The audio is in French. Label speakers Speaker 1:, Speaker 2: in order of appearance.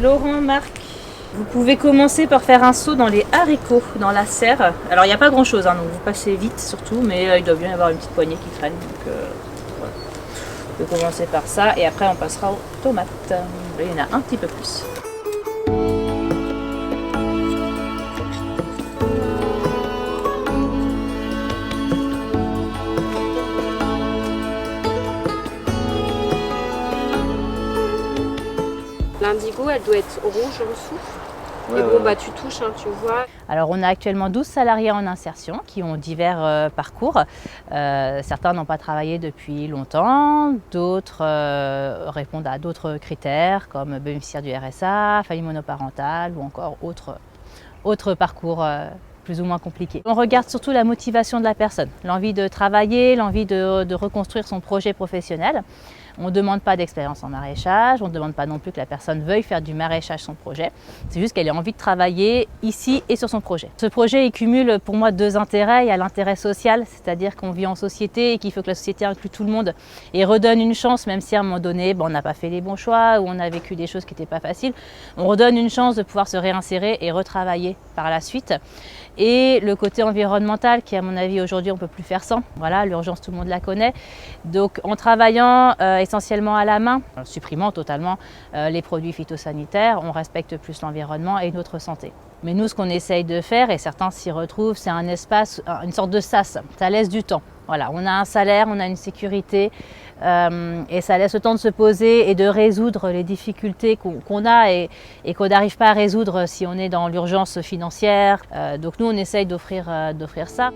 Speaker 1: Laurent, Marc, vous pouvez commencer par faire un saut dans les haricots, dans la serre. Alors il n'y a pas grand chose, donc vous passez vite surtout, mais il doit bien y avoir une petite poignée qui traîne. Donc voilà. On peut commencer par ça et après on passera aux tomates. Là, il y en a un petit peu plus.
Speaker 2: L'indigo, elle doit être rouge en dessous. Et bon, bah tu touches, tu vois.
Speaker 1: Alors on a actuellement 12 salariés en insertion qui ont divers parcours. Certains n'ont pas travaillé depuis longtemps, d'autres répondent à d'autres critères comme bénéficiaire du RSA, famille monoparentale ou encore autres parcours plus ou moins compliqués. On regarde surtout la motivation de la personne, l'envie de travailler, l'envie de reconstruire son projet professionnel. On ne demande pas d'expérience en maraîchage, on ne demande pas non plus que la personne veuille faire du maraîchage son projet. C'est juste qu'elle ait envie de travailler ici et sur son projet. Ce projet, il cumule pour moi deux intérêts. Il y a l'intérêt social, c'est-à-dire qu'on vit en société et qu'il faut que la société inclue tout le monde et redonne une chance, même si à un moment donné, on n'a pas fait les bons choix ou on a vécu des choses qui n'étaient pas faciles. On redonne une chance de pouvoir se réinsérer et retravailler par la suite. Et le côté environnemental qui, à mon avis, aujourd'hui, on ne peut plus faire sans. Voilà, l'urgence, tout le monde la connaît. Donc, en travaillant essentiellement à la main, en supprimant totalement les produits phytosanitaires, on respecte plus l'environnement et notre santé. Mais nous, ce qu'on essaye de faire, et certains s'y retrouvent, c'est un espace, une sorte de sas. Ça laisse du temps. Voilà, on a un salaire, on a une sécurité et ça laisse le temps de se poser et de résoudre les difficultés qu'on a et qu'on n'arrive pas à résoudre si on est dans l'urgence financière. Donc nous, on essaye d'offrir ça.